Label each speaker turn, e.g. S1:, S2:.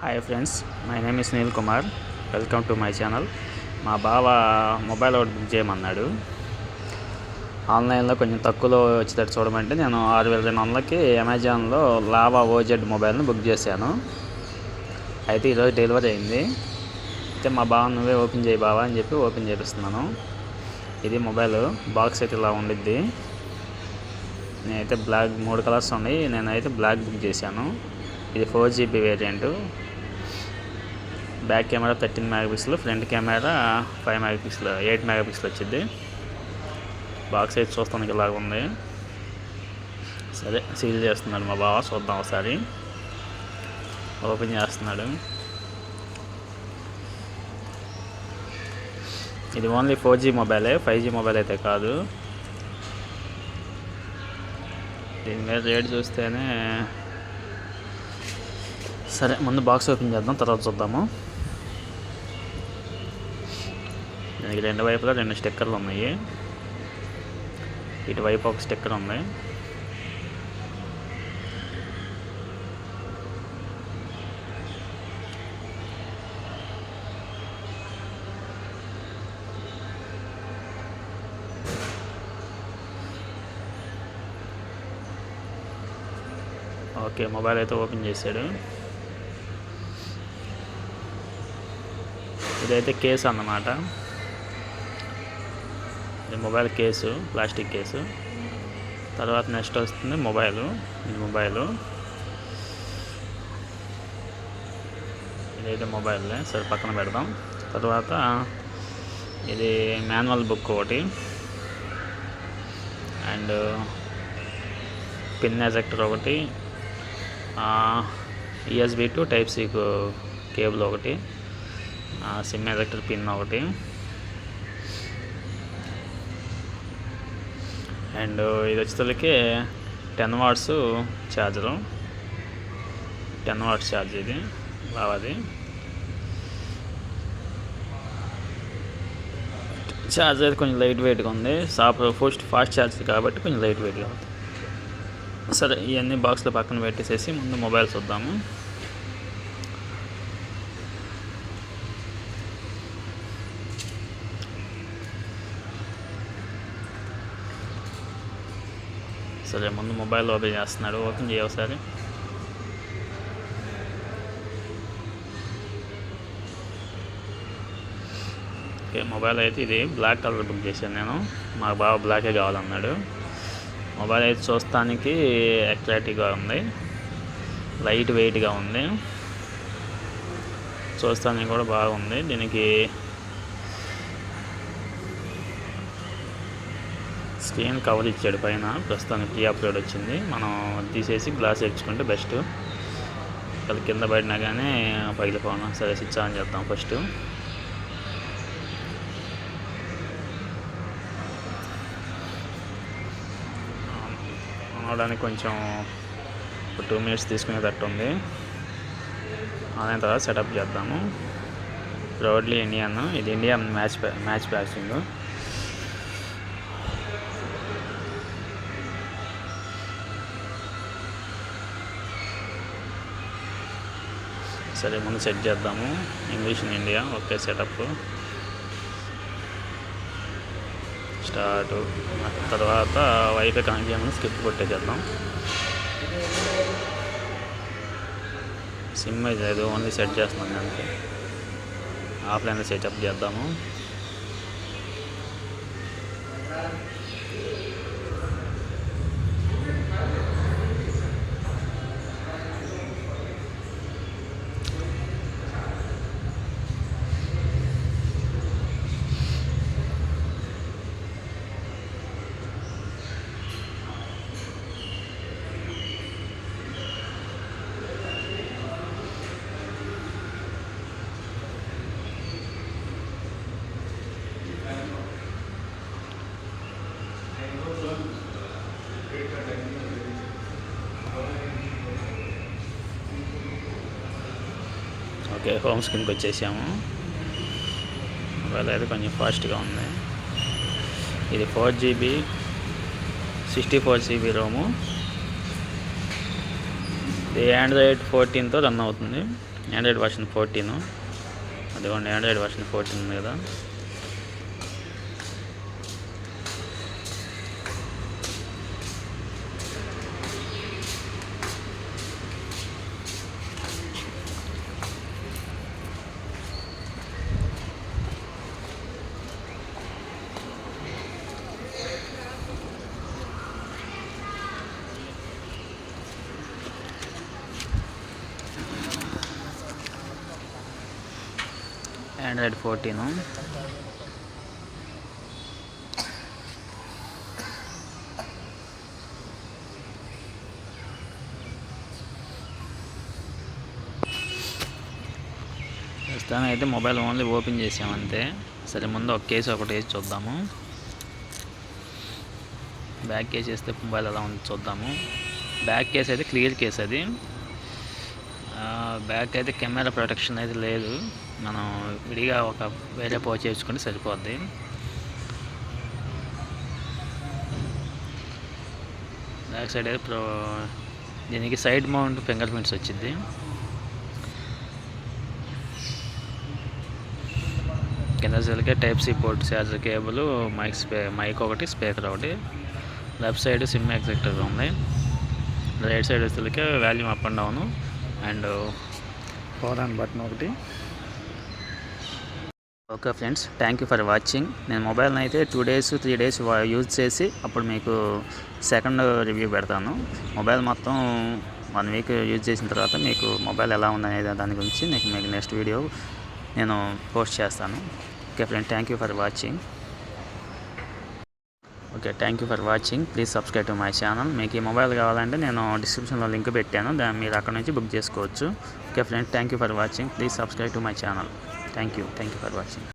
S1: Hi friends, my name is Neel Kumar. Welcome to my channel. మా బావ mobile ఒకటి book చేయమన్నాడు. ఆన్లైన్లో కొంచెం తక్కువలో వచ్చేటట్టు చూడమంటే నేను 6,200కి అమెజాన్లో లావా ఓజెడ్ మొబైల్ని బుక్ చేశాను. అయితే ఈరోజు డెలివరీ అయింది. అయితే మా బావ నువ్వే ఓపెన్ చేయి బావా అని చెప్పి ఓపెన్ చేపిస్తున్నాను. ఇది మొబైల్ బాక్స్ అయితే ఇలా ఉండిద్ది. నేనైతే బ్లాక్ 3 కలర్స్ ఉన్నాయి. నేనైతే బ్లాక్ బుక్ చేశాను. ఇది 4GB variant. Back camera 13 megapixel, front camera 5 megapixel, 8 megapixel వచ్చింది. బాక్స్ అయితే చూస్తానికి ఇలాగ ఉంది. సరే సీల్ చేస్తున్నాడు మా బావ, చూద్దాం ఒకసారి. ఓపెన్ చేస్తున్నాడు. ఇది ఓన్లీ 4G మొబైలే, 5G మొబైల్ అయితే కాదు. దీని మీద రేట్ చూస్తేనే సరే ముందు బాక్స్ ఓపెన్ చేద్దాం, తర్వాత చూద్దాము. దీనికి 2 వైపులా 2 స్టిక్కర్లు ఉన్నాయి. ఇటువైపు ఒక స్టిక్కర్ ఉంది. ఓకే, మొబైల్ అయితే ఓపెన్ చేశాడు. ఇదైతే కేసు అన్నమాట. ఇది మొబైల్ కేసు, ప్లాస్టిక్ కేసు. తర్వాత నెక్స్ట్ వస్తుంది మొబైలు. ఇది మొబైలు, ఇదైతే మొబైల్లే. సరే పక్కన పెడదాం. తర్వాత ఇది మాన్యువల్ బుక్ ఒకటి, అండ్ పిన్ ఎజెక్టర్ ఒకటి, USB to Type-C కేబుల్ ఒకటి, సిమ్ ఎజెక్టర్ పిన్ ఒకటి, అండ్ ఇది వచ్చేసరికి 10 వాట్స్ ఛార్జరు. 10 వాట్స్ ఛార్జ్ ఇది బావాది. ఛార్జ్ అయితే కొంచెం లైట్ వెయిట్గా ఉంది. ఫాస్ట్ ఛార్జ్ కాబట్టి కొంచెం లైట్ వెయిట్గా ఉంది. సరే ఇవన్నీ బాక్స్లో పక్కన పెట్టేసేసి ముందు మొబైల్ చూద్దాము. సరే ముందు మొబైల్ ఓపెన్ చేస్తున్నాడు. ఓపెన్ చేయ ఒకసారి. ఓకే, మొబైల్ అయితే ఇది బ్లాక్ కలర్ బుక్ చేశాను నేను. మా బావ బ్లాకే కావాలన్నాడు. మొబైల్ అయితే చూస్తానికి అట్రాక్టివ్గా ఉంది, లైట్ వెయిట్గా ఉంది, చూస్తానికి కూడా బాగుంది. దీనికి స్క్రీన్ కవర్ ఇచ్చాడు పైన. ప్రస్తుతానికి ప్రీ అప్లోడ్ వచ్చింది. మనం తీసేసి గ్లాస్ ఎక్కించుకుంటే బెస్ట్. అది కింద పడినా కానీ పగిలిపోను. సరే స్విచ్ ఆన్ చేద్దాం ఫస్ట్. అవడానికి కొంచెం 2 మినిట్స్ తీసుకునేటట్టు ఉంది. అదే తర్వాత సెటప్ చేద్దాము. Proudly Indian. ఇది ఇండియా మ్యాచ్ ప్యాకింగ్. సరే ముందు సెట్ చేద్దాము. English in India. Okay, setup start. తర్వాత వైఫై కనెక్ట్ చేయమని స్కిప్ కొట్టేసేద్దాం. సిమ్ అయితే లేదు, ఓన్లీ సెట్ చేస్తున్నాను అంతే. ఆఫ్లైన్లో సెటప్ చేద్దాము. ఓకే, హోమ్ స్క్రీన్కి వచ్చేసాము. మొబైల్ అయితే కొంచెం ఫాస్ట్గా ఉంది. ఇది 4GB 64GB రోము. ఇది Android 14తో రన్ అవుతుంది. Android version 14. అదిగోండి ఆండ్రాయిడ్ వర్షన్ 14 ఉంది కదా. ఆండ్రాయిడ్ 14. ప్రస్తుతానికి అయితే మొబైల్ ఓన్లీ ఓపెన్ చేసామంతే. సరే ముందు ఒక కేసు ఒకటి వేసి చూద్దాము. బ్యాక్ కేసు వేస్తే మొబైల్ ఎలా ఉంది చూద్దాము. బ్యాక్ కేస్ అయితే క్లియర్ కేస్ అది. బ్యాక్ అయితే కెమెరా ప్రొటెక్షన్ అయితే లేదు. మనం విడిగా ఒక వేరే పౌచ్ వేసుకుంటే సరిపోద్ది. బ్యాక్ సైడ్ అయితే దీనికి సైడ్ మౌంట్ ఫింగర్ ప్రింట్స్ వచ్చింది. కింద సైడ్కే type C port, charger cable, mic ఒకటి, స్పీకర్ ఒకటి. లెఫ్ట్ సైడ్ సిమ్ ఎగ్జెక్టర్ ఉంది. రైట్ సైడ్ వచ్చేసరికి volume up and down and power on button ఒకటి. Okay friends, thank you for watching. నేను మొబైల్ని అయితే 2 days 3 days యూజ్ చేసి అప్పుడు మీకు సెకండ్ రివ్యూ పెడతాను. మొబైల్ మొత్తం 1 week యూజ్ చేసిన తర్వాత మీకు మొబైల్ ఎలా ఉందనే దాని గురించి మీకు నెక్స్ట్ వీడియో నేను పోస్ట్ చేస్తాను. Okay friend, thank you for watching. Please subscribe to my channel. మీకు ఈ మొబైల్ కావాలంటే నేను డిస్క్రిప్షన్లో లింక్ పెట్టాను, దాన్ని మీరు అక్కడ నుంచి బుక్ చేసుకోవచ్చు. Okay friend, thank you for watching. Please subscribe to my channel. Thank you for watching.